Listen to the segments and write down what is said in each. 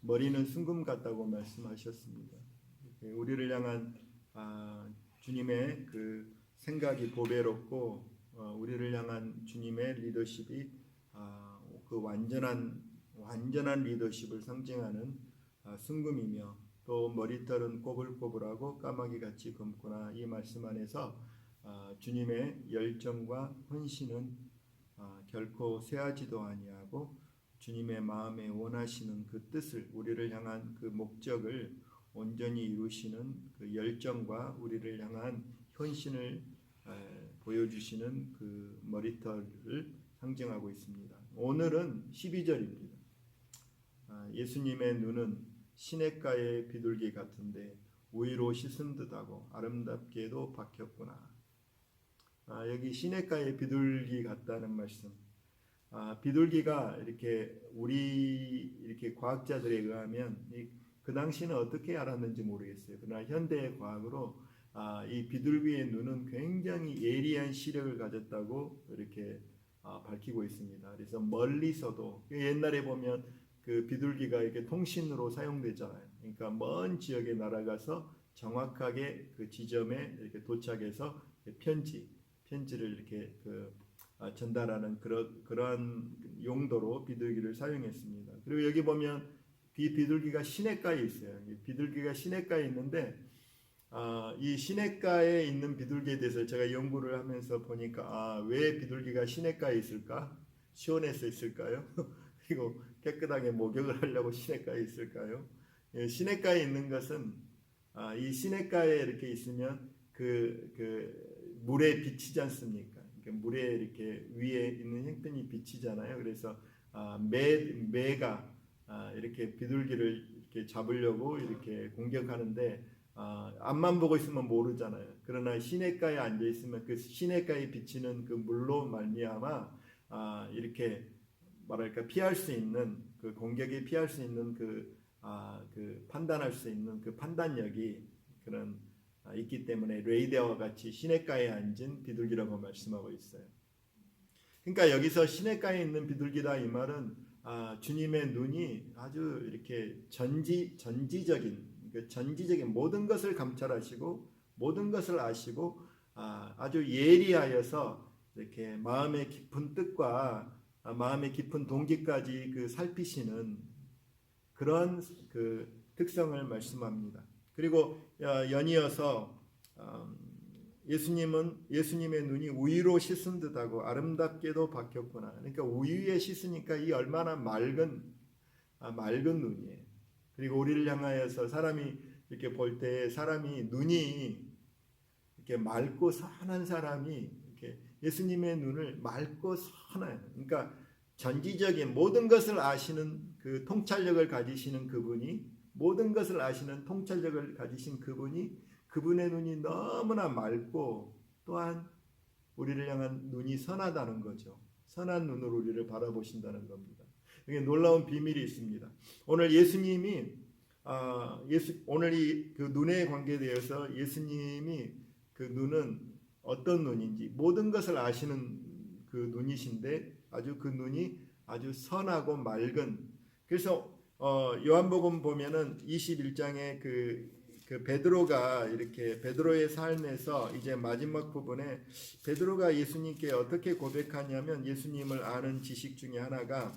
머리는 순금 같다고 말씀하셨습니다. 우리를 향한 주님의 그 생각이 보배롭고 우리를 향한 주님의 리더십이 그 완전한 리더십을 상징하는 순금이며 또 머리털은 꼬불꼬불하고 까마귀 같이 검구나. 이 말씀 안에서 주님의 열정과 헌신은 결코 쇠하지도 아니하고 주님의 마음에 원하시는 그 뜻을, 우리를 향한 그 목적을 온전히 이루시는 그 열정과 우리를 향한 헌신을 보여주시는 그 머리털을 상징하고 있습니다. 오늘은 12절입니다. 예수님의 눈은 시냇가의 비둘기 같은데 우위로 씻은 듯하고 아름답게도 박혔구나. 여기 시냇가의 비둘기 같다는 말씀. 비둘기가 이렇게 이렇게 과학자들에 의하면 그 당시는 어떻게 알았는지 모르겠어요. 그러나 현대의 과학으로 이 비둘기의 눈은 굉장히 예리한 시력을 가졌다고 이렇게 밝히고 있습니다. 그래서 멀리서도, 옛날에 보면 그 비둘기가 이렇게 통신으로 사용되잖아요. 그러니까 먼 지역에 날아가서 정확하게 그 지점에 이렇게 도착해서 편지를 이렇게 전달하는 그러한 용도로 비둘기를 사용했습니다. 그리고 여기 보면 비둘기가 시냇가에 있어요. 비둘기가 시냇가에 있는데 이 시냇가에 있는 비둘기에 대해서 제가 연구를 하면서 보니까 왜 비둘기가 시냇가에 있을까? 시원해서 있을까요? 그리고 깨끗하게 목욕을 하려고 시냇가에 있을까요? 시냇가에 있는 것은 이 시냇가에 이렇게 있으면 그 물에 비치지 않습니까? 그러니까 물에 이렇게 위에 있는 형편이 비치잖아요. 그래서 매가 이렇게 비둘기를 이렇게 잡으려고 이렇게 공격하는데 앞만 보고 있으면 모르잖아요. 그러나 시냇가에 앉아 있으면 그 시냇가에 비치는 그 물로 말미암아 이렇게 뭐랄까 피할 수 있는 그 공격에 피할 수 있는 그 판단할 수 있는 그 판단력이 그런 있기 때문에 레이더와 같이 시냇가에 앉은 비둘기라고 말씀하고 있어요. 그러니까 여기서 시냇가에 있는 비둘기다 이 말은 주님의 눈이 아주 이렇게 전지적인 모든 것을 감찰하시고 모든 것을 아시고 아주 예리하여서 이렇게 마음의 깊은 뜻과 마음의 깊은 동기까지 살피시는 그런 그 특성을 말씀합니다. 그리고 연이어서 예수님의 눈이 우유로 씻은 듯하고 아름답게도 박혔구나. 그러니까 우유에 씻으니까 이 얼마나 맑은 눈이에요. 그리고 우리를 향하여서 사람이 이렇게 볼 때 사람이 눈이 이렇게 맑고 선한 사람이 이렇게 예수님의 눈을 맑고 선한, 그러니까 전지적인 모든 것을 아시는 그 통찰력을 가지시는 그분이, 모든 것을 아시는 통찰력을 가지신 그분이, 그분의 눈이 너무나 맑고 또한 우리를 향한 눈이 선하다는 거죠. 선한 눈으로 우리를 바라보신다는 겁니다. 여기 놀라운 비밀이 있습니다. 오늘 예수님이 오늘 이 그 눈에 관계되어서 예수님이 그 눈은 어떤 눈인지 모든 것을 아시는 그 눈이신데 아주 그 눈이 아주 선하고 맑은. 그래서 요한복음 보면은 21장에 그 베드로가 이렇게 베드로의 삶에서 이제 마지막 부분에 베드로가 예수님께 어떻게 고백하냐면 예수님을 아는 지식 중에 하나가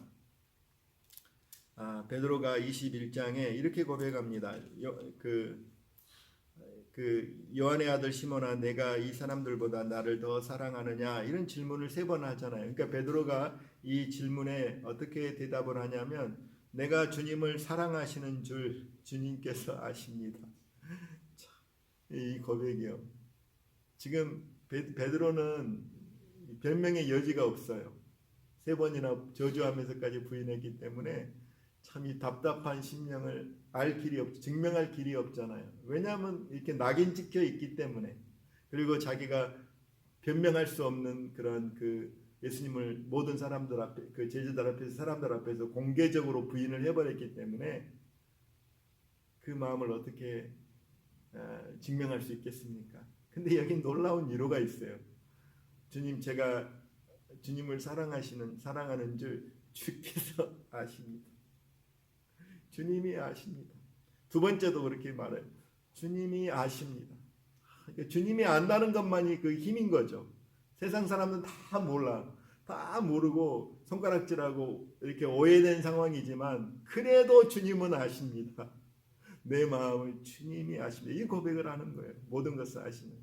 베드로가 21장에 이렇게 고백합니다. 요한의 아들 시몬아, 내가 이 사람들보다 나를 더 사랑하느냐, 이런 질문을 3번 하잖아요. 그러니까 베드로가 이 질문에 어떻게 대답을 하냐면 내가 주님을 사랑하시는 줄 주님께서 아십니다. 이 고백이요. 지금 베드로는 변명의 여지가 없어요. 3번이나 저주하면서까지 부인했기 때문에 참 이 답답한 심령을 증명할 길이 없잖아요. 왜냐하면 이렇게 낙인 찍혀 있기 때문에. 그리고 자기가 변명할 수 없는 그런 예수님을 모든 사람들 앞에, 제자들 앞에서, 사람들 앞에서 공개적으로 부인을 해버렸기 때문에 그 마음을 어떻게 증명할 수 있겠습니까? 근데 여기 놀라운 위로가 있어요. 주님, 제가 주님을 사랑하는 줄 주께서 아십니다. 주님이 아십니다. 두 번째도 그렇게 말해요. 주님이 아십니다. 그러니까 주님이 안다는 것만이 그 힘인 거죠. 세상 사람들은 다 몰라. 다 모르고 손가락질하고 이렇게 오해된 상황이지만 그래도 주님은 아십니다. 내 마음을 주님이 아십니다. 이 고백을 하는 거예요. 모든 것을 아시는.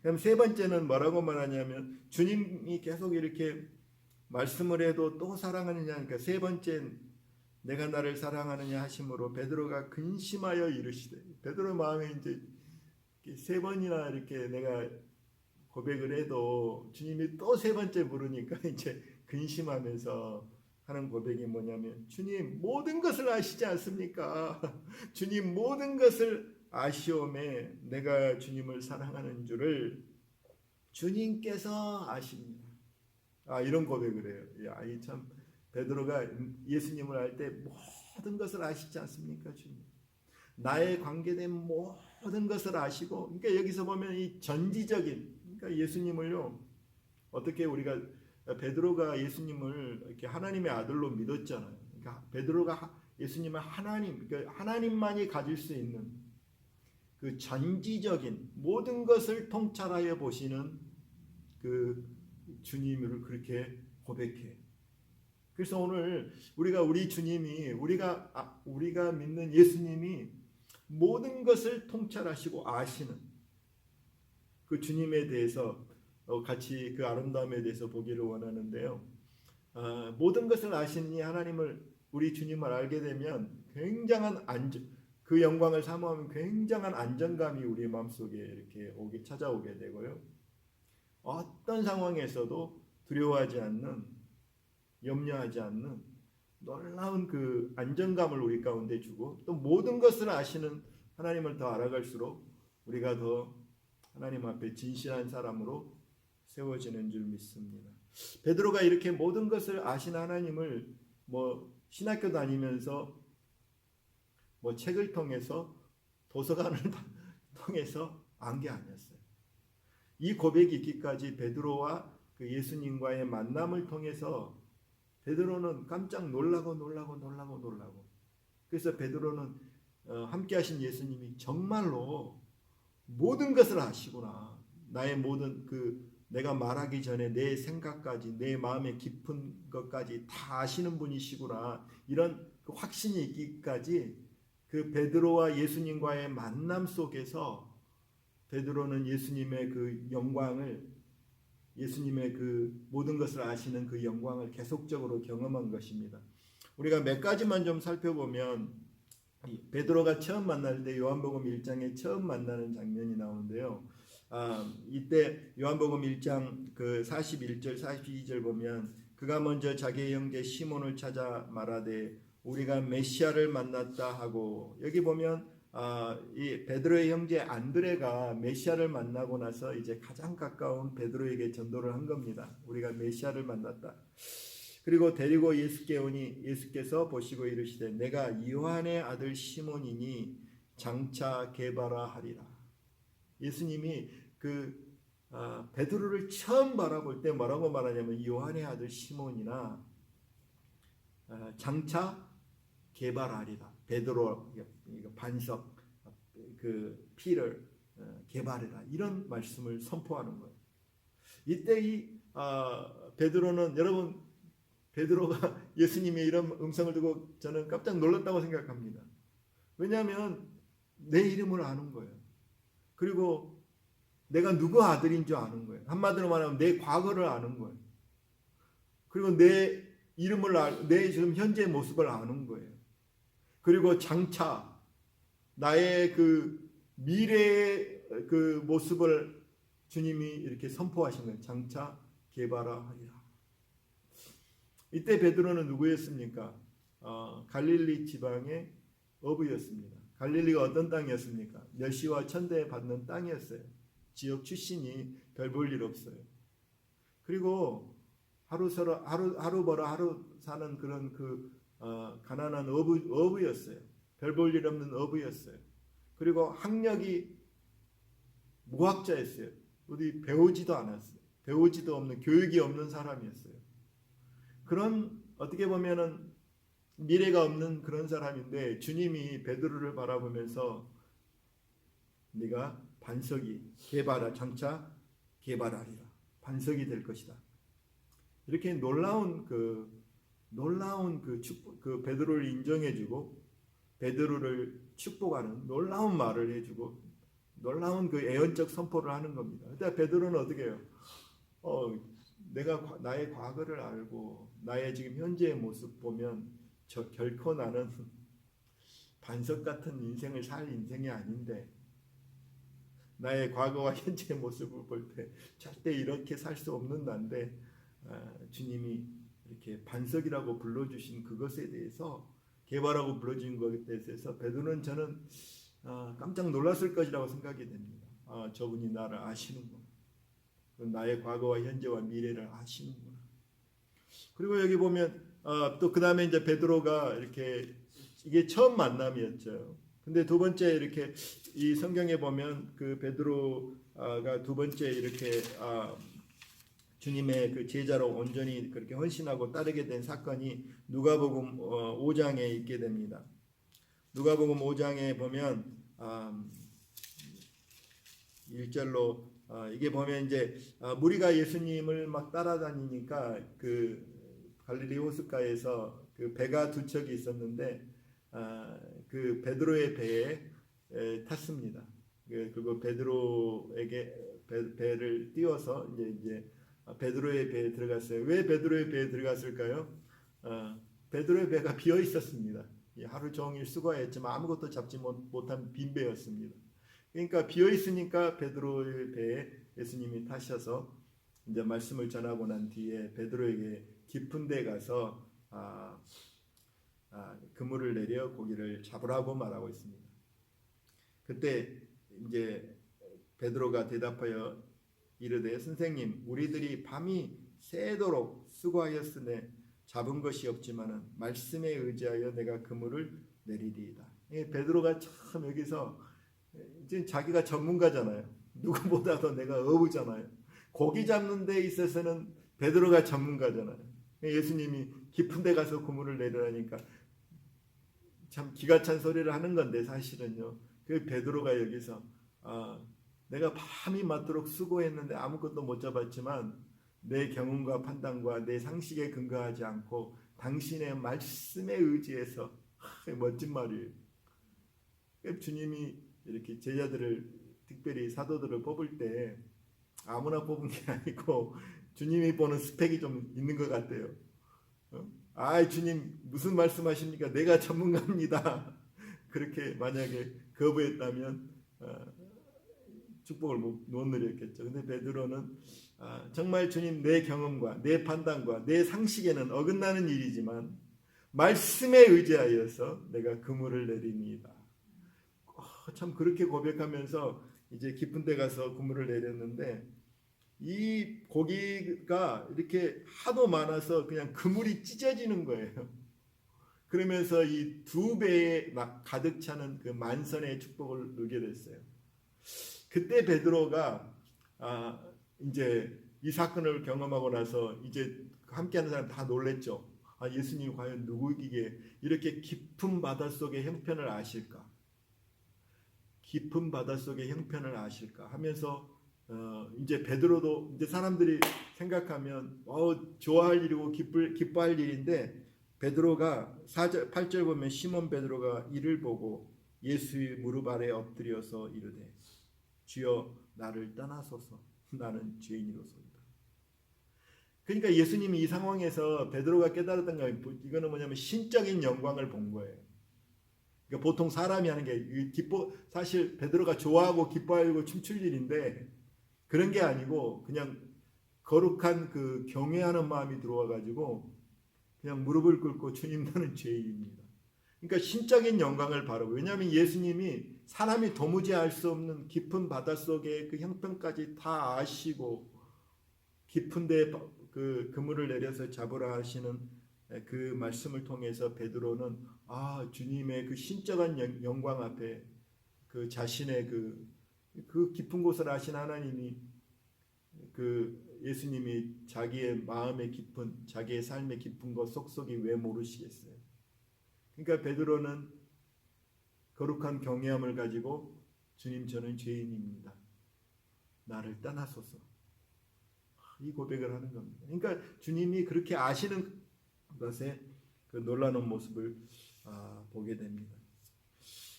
그럼 세 번째는 뭐라고 말하냐면 주님이 계속 이렇게 말씀을 해도 또 사랑하느냐. 그러니까 세 번째 내가 나를 사랑하느냐 하심으로 베드로가 근심하여 이르시되, 베드로 마음에 이제 세 번이나 이렇게 내가 고백을 해도 주님이 또 세 번째 물으니까 이제 근심하면서 하는 고백이 뭐냐면 주님 모든 것을 아시지 않습니까? 주님 모든 것을 아시오매 내가 주님을 사랑하는 줄을 주님께서 아십니다. 이런 고백을 해요. 이 참 베드로가 예수님을 알 때 모든 것을 아시지 않습니까? 주님 나의 관계된 모든 것을 아시고, 그러니까 여기서 보면 이 전지적인, 그러니까 예수님을요 어떻게 우리가 베드로가 예수님을 이렇게 하나님의 아들로 믿었잖아요. 그러니까 베드로가 예수님을 하나님, 그러니까 하나님만이 가질 수 있는 그 전지적인 모든 것을 통찰하여 보시는 그 주님을 그렇게 고백해. 그래서 오늘 우리 주님이 우리가 믿는 예수님이 모든 것을 통찰하시고 아시는 그 주님에 대해서 같이 그 아름다움에 대해서 보기를 원하는데요. 모든 것을 아시니 하나님을 우리 주님을 알게 되면 굉장한 그 영광을 사모하면 굉장한 안정감이 우리 마음속에 이렇게 찾아오게 되고요. 어떤 상황에서도 두려워하지 않는, 염려하지 않는 놀라운 그 안정감을 우리 가운데 주고, 또 모든 것을 아시는 하나님을 더 알아갈수록 우리가 더 하나님 앞에 진실한 사람으로 세워지는 줄 믿습니다. 베드로가 이렇게 모든 것을 아시는 하나님을 신학교 다니면서 책을 통해서 도서관을 통해서 안 게 아니었어요. 이 고백이 있기까지 베드로와 그 예수님과의 만남을 통해서 베드로는 깜짝 놀라고. 그래서 베드로는 함께 하신 예수님이 정말로 모든 것을 아시구나. 나의 모든 내가 말하기 전에 내 생각까지, 내 마음의 깊은 것까지 다 아시는 분이시구나. 이런 그 확신이 있기까지 그 베드로와 예수님과의 만남 속에서 베드로는 예수님의 그 영광을, 예수님의 그 모든 것을 아시는 그 영광을 계속적으로 경험한 것입니다. 우리가 몇 가지만 좀 살펴보면 베드로가 처음 만날 때 요한복음 1장에 처음 만나는 장면이 나오는데요. 이때 요한복음 1장 그 41절 42절 보면 그가 먼저 자기의 형제 시몬을 찾아 말하되 우리가 메시아를 만났다 하고, 여기 보면 이 베드로의 형제 안드레가 메시아를 만나고 나서 이제 가장 가까운 베드로에게 전도를 한 겁니다. 우리가 메시아를 만났다. 그리고 데리고 예수께 오니 예수께서 보시고 이르시되 내가 요한의 아들 시몬이니 장차 게바라 하리라. 예수님이 베드로를 처음 바라볼 때 뭐라고 말하냐면 요한의 아들 시몬이나 장차 게바라리라. 베드로 반석 그 피를 게바르라, 이런 말씀을 선포하는 거예요. 이때 이 베드로는, 여러분 베드로가 예수님의 이런 음성을 듣고 저는 깜짝 놀랐다고 생각합니다. 왜냐하면 내 이름을 아는 거예요. 그리고 내가 누구 아들인 줄 아는 거예요. 한마디로 말하면 내 과거를 아는 거예요. 그리고 내 이름을 내 지금 현재의 모습을 아는 거예요. 그리고 장차 나의 그 미래의 그 모습을 주님이 이렇게 선포하신 거예요. 장차 게바라 하리라. 이때 베드로는 누구였습니까? 갈릴리 지방의 어부였습니다. 갈릴리가 어떤 땅이었습니까? 멸시와 천대 받는 땅이었어요. 지역 출신이 별 볼 일 없어요. 그리고 하루 벌어 하루 사는 그런 가난한 어부였어요. 별 볼 일 없는 어부였어요. 그리고 학력이 무학자였어요. 어디 배우지도 않았어요. 배우지도 없는, 교육이 없는 사람이었어요. 그런 어떻게 보면은 미래가 없는 그런 사람인데 주님이 베드로를 바라보면서 네가 반석이 장차 개발하리라. 반석이 될 것이다. 이렇게 놀라운 그 축복, 그 베드로를 인정해주고 베드로를 축복하는 놀라운 말을 해주고 놀라운 그 애언적 선포를 하는 겁니다. 그때 베드로는 어떻게 해요? 내가 나의 과거를 알고 나의 지금 현재의 모습 보면 결코 나는 반석 같은 인생을 살 인생이 아닌데 나의 과거와 현재의 모습을 볼 때 절대 이렇게 살 수 없는 난데 주님이 이렇게 반석이라고 불러주신 그것에 대해서 개발하고 불러주신 것에 대해서 베드로는 저는 깜짝 놀랐을 것이라고 생각이 됩니다. 저분이 나를 아시는구나. 나의 과거와 현재와 미래를 아시는구나. 그리고 여기 보면 또 그 다음에 이제 베드로가 이렇게 이게 처음 만남이었죠. 근데 두 번째 이렇게 이 성경에 보면 그 베드로가 두 번째 이렇게 주님의 그 제자로 온전히 그렇게 헌신하고 따르게 된 사건이 누가복음 5장에 있게 됩니다. 누가복음 5장에 보면 1절로 이게 보면 이제 무리가 예수님을 막 따라다니니까 그 갈릴리 호숫가에서 그 배가 두 척이 있었는데 그 베드로의 배에 탔습니다. 그리고 베드로에게 배를 띄워서 이제 베드로의 배에 들어갔어요. 왜 베드로의 배에 들어갔을까요? 베드로의 배가 비어 있었습니다. 하루 종일 수고했지만 아무것도 잡지 못한 빈 배였습니다. 그러니까 비어 있으니까 베드로의 배에 예수님이 타셔서 이제 말씀을 전하고 난 뒤에 베드로에게 깊은 데 가서 그물을 내려 고기를 잡으라고 말하고 있습니다. 그때 이제 베드로가 대답하여 이르되 선생님 우리들이 밤이 새도록 수고하였으되 잡은 것이 없지만은 말씀에 의지하여 내가 그물을 내리리이다. 베드로가 참 여기서 이제 자기가 전문가잖아요. 누구보다도 내가 어부잖아요. 고기 잡는 데 있어서는 베드로가 전문가잖아요. 예수님이 깊은 데 가서 그물을 내리라니까 참 기가 찬 소리를 하는 건데 사실은요. 그 베드로가 여기서 내가 밤이 맞도록 수고했는데 아무것도 못 잡았지만 내 경험과 판단과 내 상식에 근거하지 않고 당신의 말씀에 의지해서 멋진 말이에요. 주님이 이렇게 제자들을 특별히 사도들을 뽑을 때 아무나 뽑은 게 아니고 주님이 보는 스펙이 좀 있는 것 같아요. 주님 무슨 말씀하십니까? 내가 전문가입니다. 그렇게 만약에 거부했다면 축복을 못 누렸겠죠. 근데 베드로는 정말 주님 내 경험과 내 판단과 내 상식에는 어긋나는 일이지만 말씀에 의지하여서 내가 그물을 내립니다. 참 그렇게 고백하면서 이제 깊은 데 가서 그물을 내렸는데 이 고기가 이렇게 하도 많아서 그냥 그물이 찢어지는 거예요. 그러면서 이 두 배에 가득 차는 그 만선의 축복을 누게 됐어요. 그때 베드로가 이제 이 사건을 경험하고 나서 이제 함께하는 사람 다 놀랬죠. 예수님이 과연 누구이기에 이렇게 깊은 바닷속의 형편을 아실까? 깊은 바닷속의 형편을 아실까? 하면서 이제 베드로도 이제 사람들이 생각하면 좋아할 일이고 기뻐할 일인데 베드로가 4절 8절 보면 시몬 베드로가 이를 보고 예수의 무릎 아래 엎드려서 이르되 주여 나를 떠나소서 나는 죄인이로소이다. 그러니까 예수님이 이 상황에서 베드로가 깨달았던 거 이거는 뭐냐면 신적인 영광을 본 거예요. 그러니까 보통 사람이 하는 게 사실 베드로가 좋아하고 기뻐하고 춤출 일인데 그런 게 아니고 그냥 거룩한 그 경외하는 마음이 들어와 가지고 그냥 무릎을 꿇고 주님 나는 죄인입니다. 그러니까 신적인 영광을 바라고 왜냐하면 예수님이 사람이 도무지 알 수 없는 깊은 바닷속의 그 형편까지 다 아시고 깊은 데 그 그물을 내려서 잡으라 하시는 그 말씀을 통해서 베드로는 주님의 그 신적인 영광 앞에 그 자신의 그 깊은 곳을 아신 하나님이 그 예수님이 자기의 마음의 깊은 자기의 삶의 깊은 것 속속이 왜 모르시겠어요? 그러니까 베드로는 거룩한 경외함을 가지고 주님 저는 죄인입니다. 나를 떠나소서. 이 고백을 하는 겁니다. 그러니까 주님이 그렇게 아시는 것에 그 놀라운 모습을 보게 됩니다.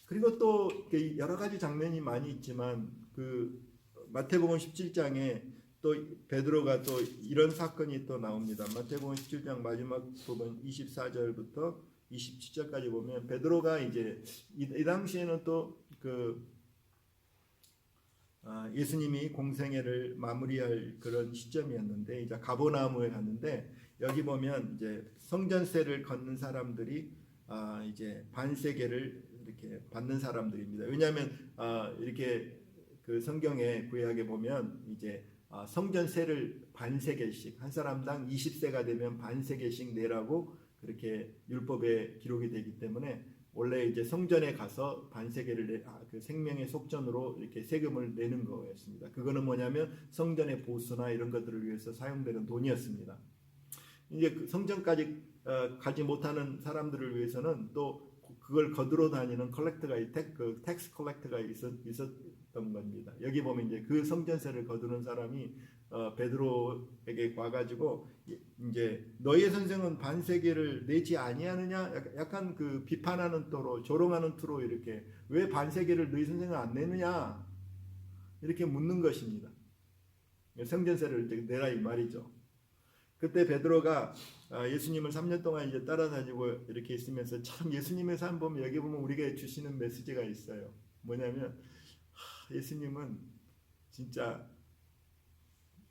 그리고 또 여러 가지 장면이 많이 있지만 그 마태복음 17장에 또 베드로가 또 이런 사건이 또 나옵니다. 마태복음 17장 마지막 부분 24절부터 27절까지 보면 베드로가 이제 이 당시에는 또 그 예수님이 공생애를 마무리할 그런 시점이었는데 이제 가버나움에 갔는데 여기 보면 이제 성전세를 걷는 사람들이 이제 반세계를 이렇게 받는 사람들입니다. 왜냐하면 이렇게 그 성경의 구약에 보면 이제 성전세를 반세계씩 한 사람당 20세가 되면 반세계씩 내라고 그렇게 율법에 기록이 되기 때문에 원래 이제 성전에 가서 반세계를 그 생명의 속전으로 이렇게 세금을 내는 거였습니다. 그거는 뭐냐면 성전의 보수나 이런 것들을 위해서 사용되는 돈이었습니다. 이제 그 성전까지 가지 못하는 사람들을 위해서는 또 그걸 거두러 다니는 컬렉터가 텍스 컬렉터가 있었던 겁니다. 여기 보면 이제 그 성전세를 거두는 사람이 베드로에게 와가지고 이제 너의 선생은 반세계를 내지 아니하느냐 약간 그 비판하는 토로 조롱하는 투로 이렇게 왜 반세계를 너희 선생은 안 내느냐 이렇게 묻는 것입니다. 성전세를 이제 내라 이 말이죠. 그때 베드로가 예수님을 3년 동안 이제 따라다니고 이렇게 있으면서 참 예수님의 삶 보면 여기 보면 우리가 주시는 메시지가 있어요. 뭐냐면 예수님은 진짜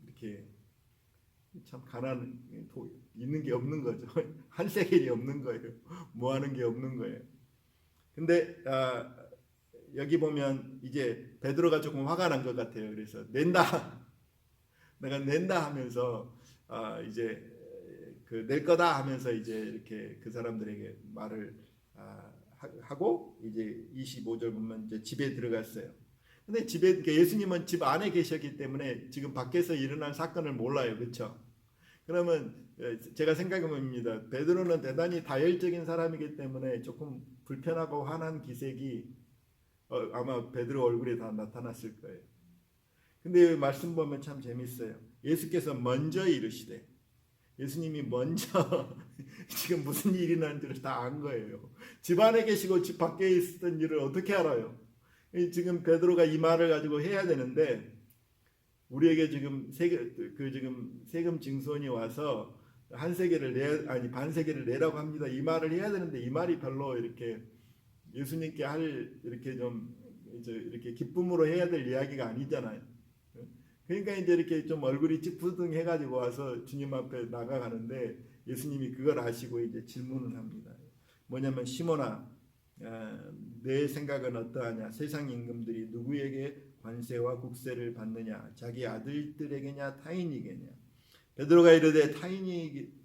이렇게 참 가난 있는 게 없는 거죠. 한 세겔이 없는 거예요. 뭐 하는 게 없는 거예요. 근데 여기 보면 이제 베드로가 조금 화가 난 것 같아요. 그래서 낸다. 내가 낸다 하면서 이제 그 낼 거다 하면서 이제 이렇게 그 사람들에게 말을 하고 이제 25절 보면 이제 집에 들어갔어요. 근데 집에 예수님은 집 안에 계셨기 때문에 지금 밖에서 일어난 사건을 몰라요, 그렇죠? 그러면 제가 생각해 봅니다. 베드로는 대단히 다혈적인 사람이기 때문에 조금 불편하고 화난 기색이 아마 베드로 얼굴에 다 나타났을 거예요. 근데 말씀 보면 참 재밌어요. 예수께서 먼저 이르시되 예수님이 먼저 지금 무슨 일이 난지를 다 안 거예요. 집 안에 계시고 집 밖에 있었던 일을 어떻게 알아요? 지금 베드로가 이 말을 가지고 해야 되는데 우리에게 지금 세금 징수원이 와서 한 세계를 반세계를 내라고 합니다. 이 말을 해야 되는데 이 말이 별로 이렇게 예수님께 이렇게 좀 이렇게 기쁨으로 해야 될 이야기가 아니잖아요. 그러니까 이제 이렇게 좀 얼굴이 찌푸둥해가지고 와서 주님 앞에 나가가는데 예수님이 그걸 아시고 이제 질문을 합니다. 뭐냐면 시몬아, 내 생각은 어떠하냐? 세상 임금들이 누구에게 관세와 국세를 받느냐? 자기 아들들에게냐 타인에게냐? 베드로가 이르되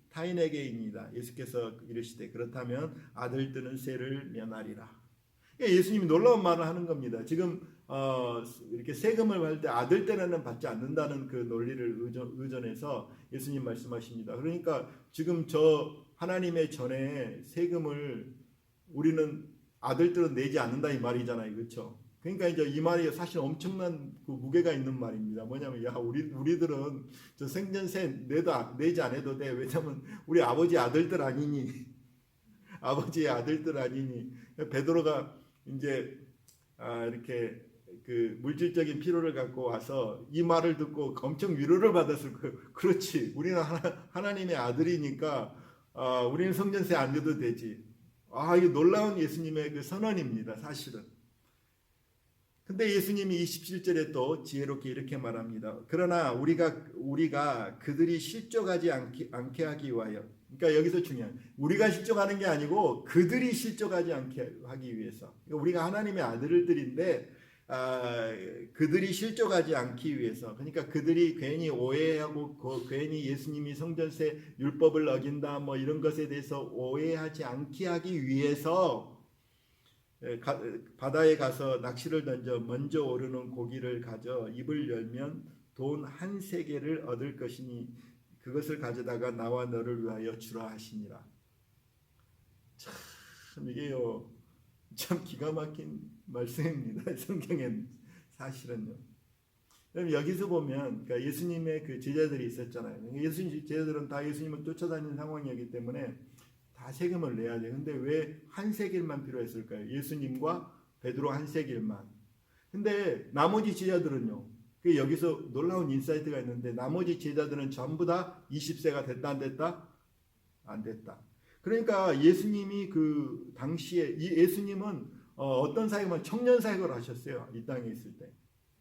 타인에게입니다. 예수께서 이르시되 그렇다면 아들들은 세를 면하리라. 예수님이 놀라운 말을 하는 겁니다. 지금 이렇게 세금을 받을 때 아들 때는 받지 않는다는 그 논리를 의존해서 예수님 말씀하십니다. 그러니까 지금 저 하나님의 전에 세금을 우리는 아들들은 내지 않는다 이 말이잖아요, 그렇죠? 그러니까 이제 이 말이 사실 엄청난 그 무게가 있는 말입니다. 뭐냐면 우리들은 저 생전세 내지 않아도 돼. 왜냐면 우리 아버지 아들들 아니니 아버지의 아들들 아니니 베드로가 이제 이렇게 그 물질적인 필요를 갖고 와서 이 말을 듣고 엄청 위로를 받았을 거예요. 그렇지, 우리는 하나님의 아들이니까 우리는 성전세 안 내도 되지. 이게 놀라운 예수님의 그 선언입니다, 사실은. 근데 예수님이 27절에 또 지혜롭게 이렇게 말합니다. 그러나 우리가 그들이 실족하지 않게 하기 위하여, 그러니까 여기서 중요한 우리가 실족하는 게 아니고 그들이 실족하지 않게 하기 위해서. 그러니까 우리가 하나님의 아들들인데 그들이 실족하지 않기 위해서. 그러니까 그들이 괜히 오해하고 괜히 예수님이 성전세 율법을 어긴다 뭐 이런 것에 대해서 오해하지 않게 하기 위해서 바다에 가서 낚시를 던져 먼저 오르는 고기를 가져 입을 열면 돈 한 세겔을 얻을 것이니 그것을 가져다가 나와 너를 위하여 주라 하시니라. 참 참 이게요, 참 기가 막힌 말씀입니다. 성경엔 사실은요. 그럼 여기서 보면 그러니까 예수님의 그 제자들이 있었잖아요. 예수님 제자들은 다 예수님을 쫓아다니는 상황이었기 때문에 다 세금을 내야 돼. 근데 왜 한 세겔만 필요했을까요? 예수님과 베드로 한 세겔만. 근데 나머지 제자들은요. 그 여기서 놀라운 인사이트가 있는데 나머지 제자들은 전부 다 20세가 됐다 안 됐다? 안 됐다. 그러니까 예수님이 그 당시에 이 예수님은 어떤 사역을 청년 사역을 하셨어요. 이 땅에 있을 때.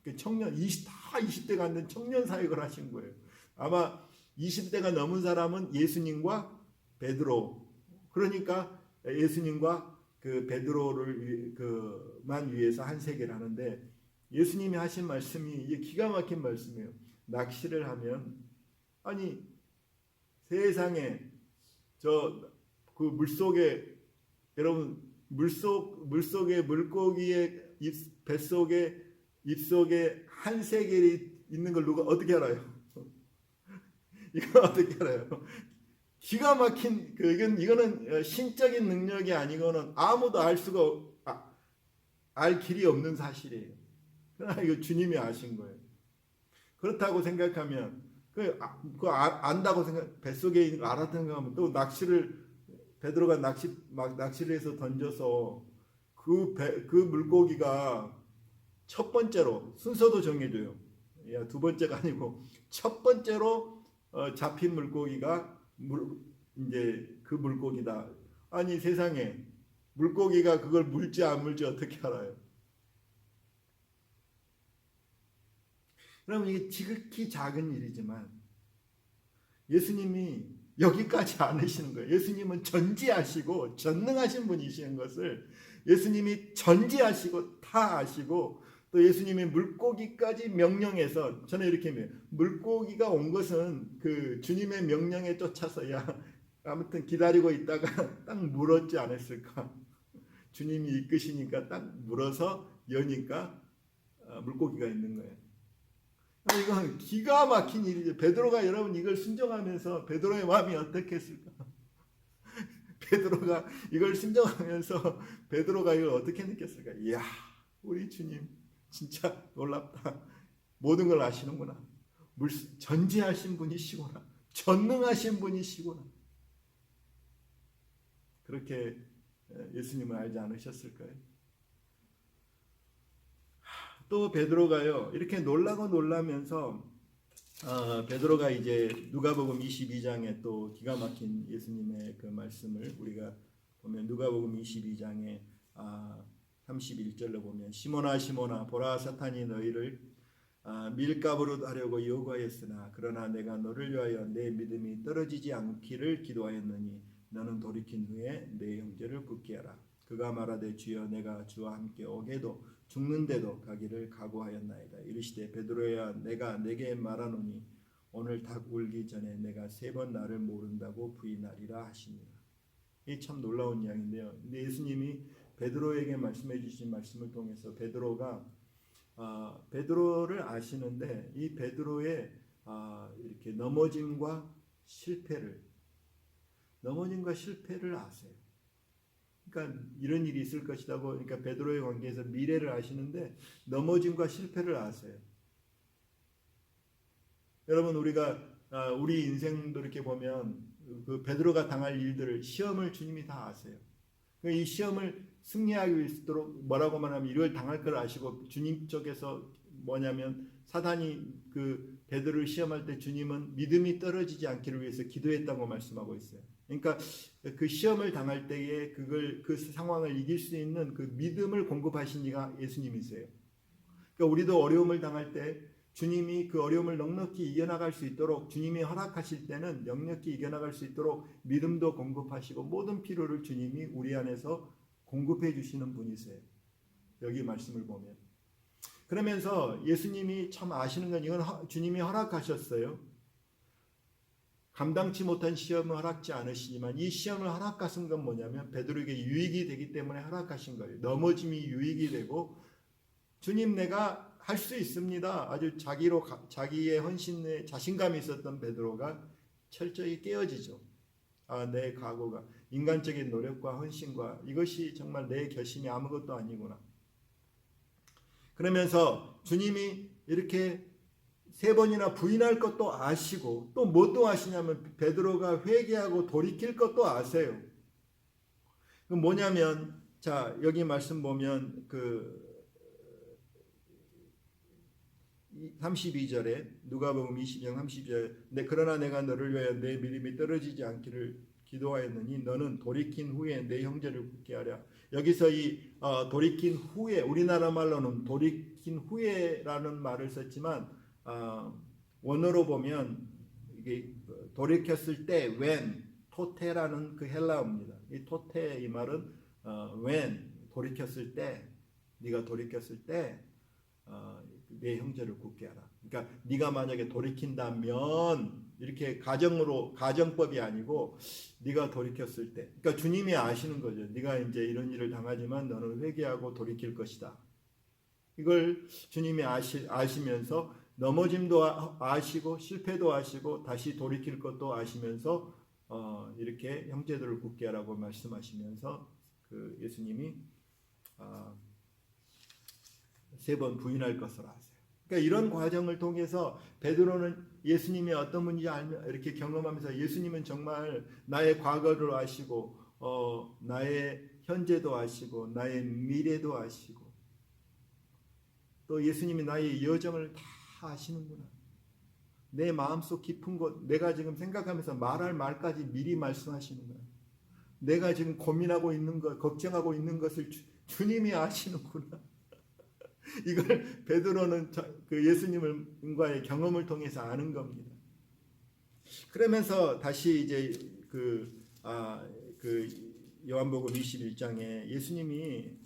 그 청년 20대가 안 된 청년 사역을 하신 거예요. 아마 20대가 넘은 사람은 예수님과 베드로. 그러니까 예수님과 그 베드로를 그만 위해서 한 세계를 하는데 예수님이 하신 말씀이 이게 기가 막힌 말씀이에요. 낚시를 하면 아니 세상에 저 그 물속에 여러분 물속에 물고기의 뱃속에 입속에 한 세겔이 있는 걸 누가 어떻게 알아요? 이거 어떻게 알아요? 기가 막힌 이거는 신적인 능력이 아니고는 아무도 알 수가 알 길이 없는 사실이에요. 그러나 이거 주님이 아신 거예요. 그렇다고 생각하면 안다고 뱃속에 있는 거 알았던 거 하면 또 베드로가 낚시를 해서 던져서 그 물고기가 첫 번째로 순서도 정해줘요. 야, 두 번째가 아니고 첫 번째로 잡힌 물고기가 이제 그 물고기다. 아니 세상에 물고기가 그걸 물지 안 물지 어떻게 알아요? 그럼 이게 지극히 작은 일이지만 예수님이 여기까지 않으시는 거예요. 예수님은 전지하시고 전능하신 분이시는 것을 예수님이 전지하시고 다 아시고 또 예수님이 물고기까지 명령해서 저는 이렇게 해요. 물고기가 온 것은 그 주님의 명령에 쫓아서 아무튼 기다리고 있다가 딱 물었지 않았을까. 주님이 이끄시니까 딱 물어서 여니까 물고기가 있는 거예요. 이건 기가 막힌 일이죠. 베드로가 여러분 이걸 순종하면서 베드로의 마음이 어떻겠을까? 베드로가 이걸 순종하면서 베드로가 이걸 어떻게 느꼈을까? 이야, 우리 주님 진짜 놀랍다. 모든 걸 아시는구나. 전지하신 분이시구나. 전능하신 분이시구나. 그렇게 예수님을 알지 않으셨을까요? 또 베드로가요 이렇게 놀라고 놀라면서 베드로가 이제 누가복음 22장에 또 기가 막힌 예수님의 그 말씀을 우리가 보면 누가복음 22장에 31절로 보면 시몬아 시몬아 보라 사탄이 너희를 밀가부로 하려고 요구하였으나 그러나 내가 너를 위하여 내 믿음이 떨어지지 않기를 기도하였느니 너는 돌이킨 후에 내 형제를 붙게 하라. 그가 말하되 주여 내가 주와 함께 오게도 죽는데도 가기를 각오하였나이다. 이르시되 베드로야 내가 내게 말하노니 오늘 닭 울기 전에 내가 3번 나를 모른다고 부인하리라 하시니라. 이 참 놀라운 이야기인데요. 근데 예수님이 베드로에게 말씀해 주신 말씀을 통해서 베드로가 베드로를 아시는데 이 베드로의 이렇게 넘어짐과 실패를 아세요. 그러니까 이런 일이 있을 것이라고 그러니까 베드로의 관계에서 미래를 아시는데 넘어짐과 실패를 아세요. 여러분 우리가 우리 인생도 이렇게 보면 그 베드로가 당할 일들을 시험을 주님이 다 아세요. 이 시험을 승리하기 위해서도록 뭐라고 말하면 이걸 당할 걸 아시고 주님 쪽에서 뭐냐면 사단이 그 베드로를 시험할 때 주님은 믿음이 떨어지지 않기를 위해서 기도했다고 말씀하고 있어요. 그러니까 그 시험을 당할 때에 그 상황을 이길 수 있는 그 믿음을 공급하신 이가 예수님이세요. 그러니까 우리도 어려움을 당할 때 주님이 그 어려움을 넉넉히 이겨나갈 수 있도록 주님이 허락하실 때는 넉넉히 이겨나갈 수 있도록 믿음도 공급하시고 모든 필요를 주님이 우리 안에서 공급해 주시는 분이세요. 여기 말씀을 보면. 그러면서 예수님이 참 아시는 건 이건 주님이 허락하셨어요. 감당치 못한 시험을 허락지 않으시지만 이 시험을 허락하신 건 뭐냐면 베드로에게 유익이 되기 때문에 허락하신 거예요. 넘어짐이 유익이 되고 주님 내가 할 수 있습니다. 아주 자기의 헌신에 자신감이 있었던 베드로가 철저히 깨어지죠. 내 각오가 인간적인 노력과 헌신과 이것이 정말 내 결심이 아무것도 아니구나. 그러면서 주님이 이렇게 3번이나 부인할 것도 아시고 또 뭐 또 아시냐면 베드로가 회개하고 돌이킬 것도 아세요. 그 뭐냐면 자 여기 말씀 보면 그 32절에 누가복음 22장 32절에 그러나 내가 너를 위하여 내 믿음이 떨어지지 않기를 기도하였느니 너는 돌이킨 후에 내 형제를 굳게 하랴. 여기서 이 돌이킨 후에 우리나라 말로는 돌이킨 후에라는 말을 썼지만 원어로 보면 이게 돌이켰을 때 when 토테라는 그 헬라어입니다. 이 토테 이 말은 when 돌이켰을 때 네가 돌이켰을 때 내 형제를 굳게 하라. 그러니까 네가 만약에 돌이킨다면 이렇게 가정법이 아니고 네가 돌이켰을 때, 그러니까 주님이 아시는 거죠. 네가 이제 이런 일을 당하지만 너는 회개하고 돌이킬 것이다. 이걸 주님이 아시면서 넘어짐도 아시고 실패도 아시고 다시 돌이킬 것도 아시면서 이렇게 형제들을 굳게 하라고 말씀하시면서 그 예수님이 3번 부인할 것을 아세요. 그러니까 이런 과정을 통해서 베드로는 예수님이 어떤 분인지 알며 이렇게 경험하면서 예수님은 정말 나의 과거를 아시고 나의 현재도 아시고 나의 미래도 아시고 또 예수님이 나의 여정을 다 아시는구나. 내 마음속 깊은 곳 내가 지금 생각하면서 말할 말까지 미리 말씀하시는구나. 내가 지금 고민하고 있는 것 걱정하고 있는 것을 주님이 아시는구나. 이걸 베드로는 그 예수님과의 경험을 통해서 아는 겁니다. 그러면서 다시 이제 그 요한복음 21장에 예수님이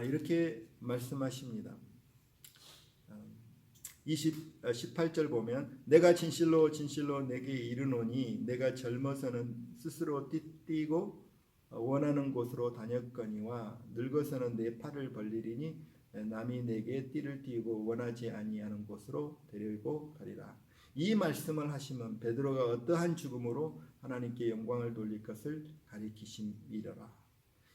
이렇게 말씀하십니다. 18절 보면 내가 진실로 진실로 내게 이르노니 내가 젊어서는 스스로 뛰고 원하는 곳으로 다녔거니와 늙어서는 내 팔을 벌리리니 남이 내게 띠를 띠고 원하지 아니하는 곳으로 데리고 가리라. 이 말씀을 하시면 베드로가 어떠한 죽음으로 하나님께 영광을 돌릴 것을 가리키심이더라.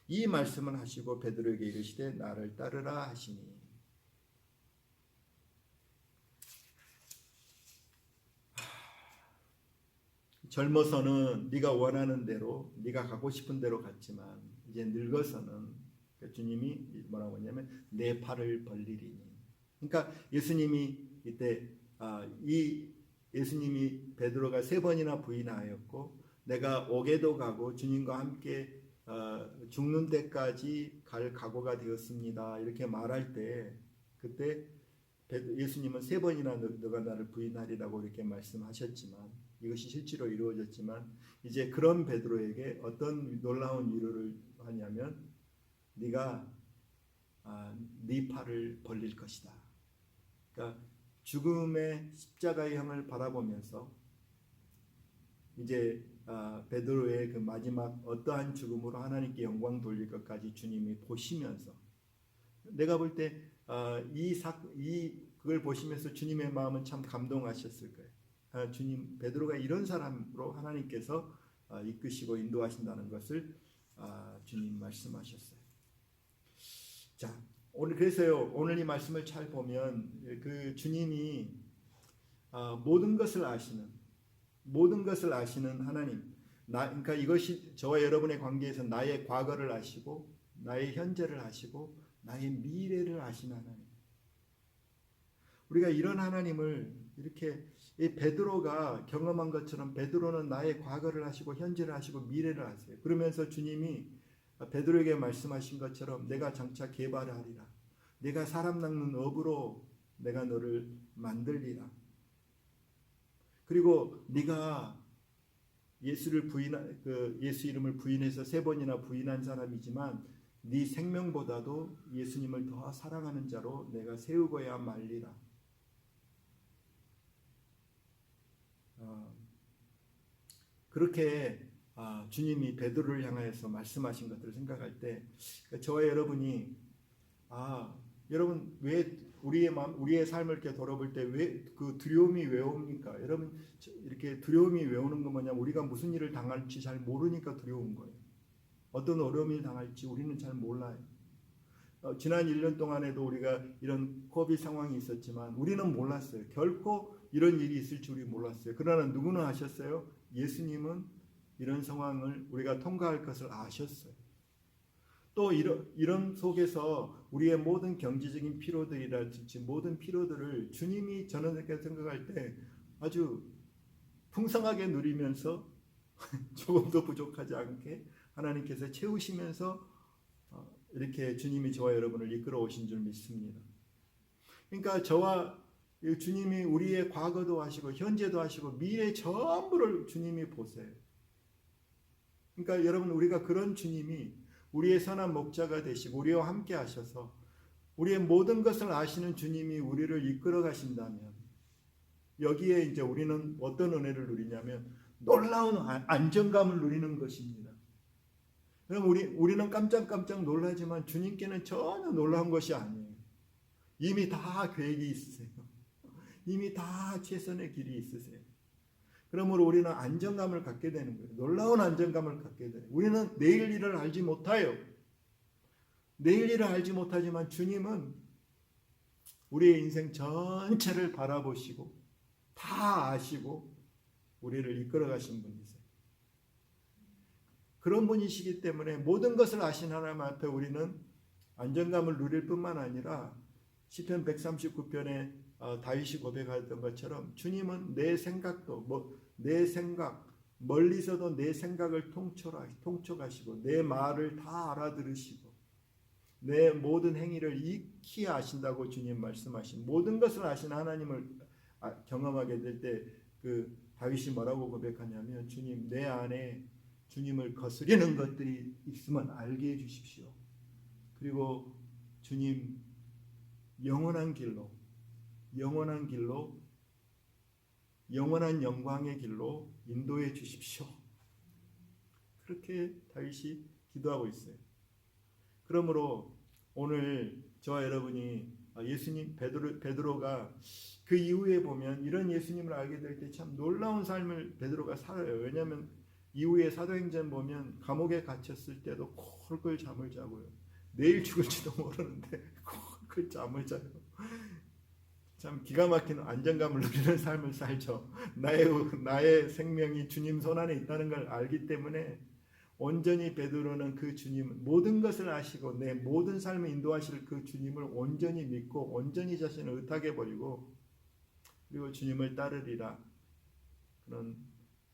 이 말씀을 하시고 베드로에게 이르시되 나를 따르라 하시니 젊어서는 네가 원하는 대로 네가 가고 싶은 대로 갔지만 이제 늙어서는 주님이 뭐라고 했냐면 내 팔을 벌리리니. 그러니까 예수님이 이때 예수님이 베드로가 3번이나 부인하였고 내가 옥에도 가고 주님과 함께 죽는 데까지 갈 각오가 되었습니다. 이렇게 말할 때 그때 예수님은 3번이나 너가 나를 부인하리라고 이렇게 말씀하셨지만 이것이 실제로 이루어졌지만 이제 그런 베드로에게 어떤 놀라운 위로를 하냐면 네가 네 팔을 벌릴 것이다. 그러니까 죽음의 십자가의 형을 바라보면서 이제 베드로의 그 마지막 어떠한 죽음으로 하나님께 영광 돌릴 것까지 주님이 보시면서 내가 볼 때 그걸 보시면서 주님의 마음은 참 감동하셨을 거예요. 주님 베드로가 이런 사람으로 하나님께서 이끄시고 인도하신다는 것을 주님 말씀하셨어요. 자, 그래서요 오늘 이 말씀을 잘 보면 그 주님이 모든 것을 아시는 하나님. 그러니까 이것이 저와 여러분의 관계에서 나의 과거를 아시고 나의 현재를 아시고 나의 미래를 아시는 하나님. 우리가 이런 하나님을 이렇게 베드로가 경험한 것처럼 베드로는 나의 과거를 아시고 현재를 아시고 미래를 아세요. 그러면서 주님이 베드로에게 말씀하신 것처럼 내가 장차 개발하리라. 내가 사람 낚는 업으로 내가 너를 만들리라. 그리고 네가 예수 이름을 부인해서 3번이나 부인한 사람이지만 네 생명보다도 예수님을 더 사랑하는 자로 내가 세우고야 말리라. 그렇게 주님이 베드로를 향하여서 말씀하신 것들을 생각할 때 저와 여러분이 여러분 왜 우리의 마음, 우리의 삶을 이렇게 돌아볼 때 왜 그 두려움이 왜 옵니까? 여러분 이렇게 두려움이 왜 오는 건 뭐냐면 우리가 무슨 일을 당할지 잘 모르니까 두려운 거예요. 어떤 어려움을 당할지 우리는 잘 몰라요. 지난 1년 동안에도 우리가 이런 코비드 상황이 있었지만 우리는 몰랐어요. 결코 이런 일이 있을 줄이 몰랐어요. 그러나 누구는 아셨어요? 예수님은 이런 상황을 우리가 통과할 것을 아셨어요. 또 이런 속에서 우리의 모든 경제적인 피로들이랄지 모든 피로들을 주님이 저는 이렇게 생각할 때 아주 풍성하게 누리면서 조금도 부족하지 않게 하나님께서 채우시면서 이렇게 주님이 저와 여러분을 이끌어 오신 줄 믿습니다. 그러니까 저와 주님이 우리의 과거도 하시고 현재도 하시고 미래 전부를 주님이 보세요. 그러니까 여러분 우리가 그런 주님이 우리의 선한 목자가 되시고 우리와 함께 하셔서 우리의 모든 것을 아시는 주님이 우리를 이끌어 가신다면 여기에 이제 우리는 어떤 은혜를 누리냐면 놀라운 안정감을 누리는 것입니다. 그럼 우리는 깜짝깜짝 놀라지만 주님께는 전혀 놀라운 것이 아니에요. 이미 다 계획이 있으세요. 이미 다 최선의 길이 있으세요. 그러므로 우리는 안정감을 갖게 되는 거예요. 놀라운 안정감을 갖게 돼요. 우리는 내일 일을 알지 못해요. 내일 일을 알지 못하지만 주님은 우리의 인생 전체를 바라보시고 다 아시고 우리를 이끌어 가신 분이세요. 그런 분이시기 때문에 모든 것을 아신 하나님 앞에 우리는 안정감을 누릴 뿐만 아니라 시편 139편에 다윗이 고백하던 것처럼 주님은 내 생각도 내 생각 멀리서도 내 생각을 통촉하시고 내 말을 다 알아들으시고 내 모든 행위를 익히 아신다고 주님 말씀하신 모든 것을 아신 하나님을 경험하게 될 때 그 다윗이 뭐라고 고백하냐면 주님 내 안에 주님을 거스리는 것들이 있으면 알게 해주십시오. 그리고 주님 영원한 길로 영원한 영광의 길로 인도해 주십시오. 그렇게 다윗이 기도하고 있어요. 그러므로 오늘 저와 여러분이 예수님 베드로가 그 이후에 보면 이런 예수님을 알게 될 때 참 놀라운 삶을 베드로가 살아요. 왜냐하면 이후에 사도행전 보면 감옥에 갇혔을 때도 콜콜 잠을 자고요. 내일 죽을지도 모르는데 콜콜 잠을 자요. 참 기가 막힌 안정감을 누리는 삶을 살죠. 나의 생명이 주님 손안에 있다는 걸 알기 때문에 온전히 베드로는 그 주님 모든 것을 아시고 내 모든 삶을 인도하실 그 주님을 온전히 믿고 온전히 자신을 의탁해 버리고 그리고 주님을 따르리라 그런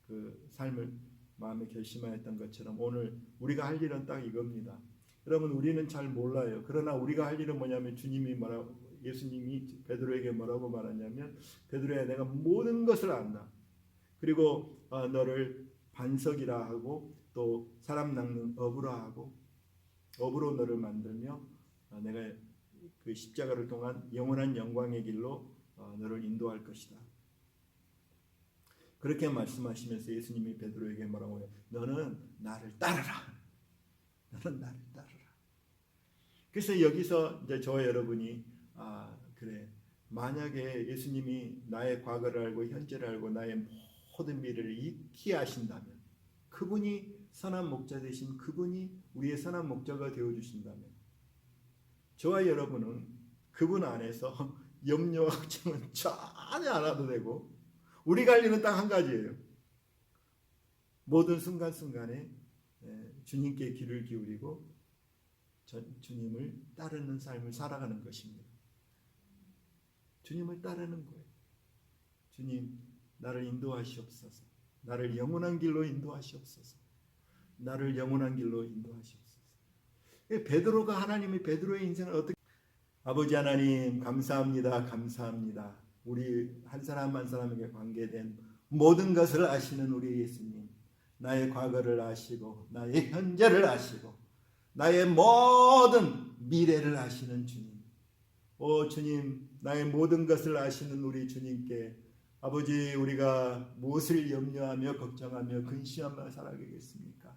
그 삶을 마음에 결심하였던 것처럼 오늘 우리가 할 일은 딱 이겁니다. 여러분 우리는 잘 몰라요. 그러나 우리가 할 일은 뭐냐면 주님이 예수님이 베드로에게 뭐라고 말하냐면 베드로야 내가 모든 것을 안다. 그리고 너를 반석이라 하고 또 사람 낚는 어부라 하고 어부로 너를 만들며 내가 그 십자가를 통한 영원한 영광의 길로 너를 인도할 것이다. 그렇게 말씀하시면서 예수님이 베드로에게 뭐라고 해요? 너는 나를 따르라. 너는 나를 따르라. 그래서 여기서 이제 저와 여러분이 그래 만약에 예수님이 나의 과거를 알고 현재를 알고 나의 모든 미래를 익히 아신다면 그분이 선한 목자 되신 그분이 우리의 선한 목자가 되어주신다면 저와 여러분은 그분 안에서 염려 걱정은 전혀 안 해도 되고 우리가 할 일은 딱 한 가지예요. 모든 순간순간에 주님께 귀를 기울이고 주님을 따르는 삶을 살아가는 것입니다. 주님을 따르는 거예요. 주님 나를 인도하시옵소서. 나를 영원한 길로 인도하시옵소서. 나를 영원한 길로 인도하시옵소서. 베드로가 하나님이 베드로의 인생을 어떻게 아버지 하나님 감사합니다. 감사합니다. 우리 한 사람 한 사람에게 관계된 모든 것을 아시는 우리 예수님 나의 과거를 아시고 나의 현재를 아시고 나의 모든 미래를 아시는 주님 오 주님 나의 모든 것을 아시는 우리 주님께 아버지 우리가 무엇을 염려하며 걱정하며 근심하며 살아가겠습니까?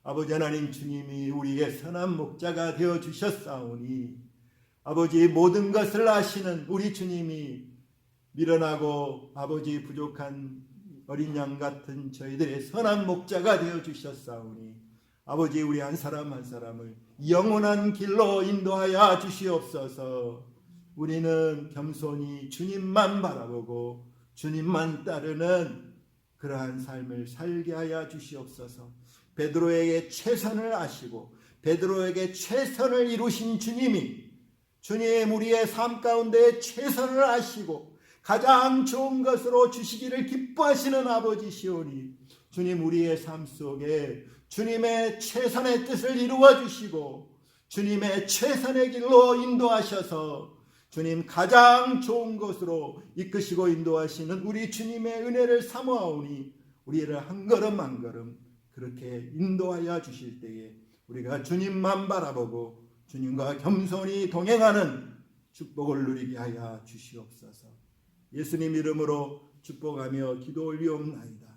아버지 하나님 주님이 우리의 선한 목자가 되어 주셨사오니 아버지 모든 것을 아시는 우리 주님이 미련하고 아버지 부족한 어린 양 같은 저희들의 선한 목자가 되어 주셨사오니 아버지 우리 한 사람 한 사람을 영원한 길로 인도하여 주시옵소서. 우리는 겸손히 주님만 바라보고 주님만 따르는 그러한 삶을 살게 하여 주시옵소서. 베드로에게 최선을 아시고 베드로에게 최선을 이루신 주님이 주님 우리의 삶 가운데 최선을 아시고 가장 좋은 것으로 주시기를 기뻐하시는 아버지시오니 주님 우리의 삶 속에 주님의 최선의 뜻을 이루어 주시고 주님의 최선의 길로 인도하셔서 주님 가장 좋은 것으로 이끄시고 인도하시는 우리 주님의 은혜를 사모하오니 우리를 한 걸음 한 걸음 그렇게 인도하여 주실 때에 우리가 주님만 바라보고 주님과 겸손히 동행하는 축복을 누리게 하여 주시옵소서. 예수님 이름으로 축복하며 기도 올리옵나이다.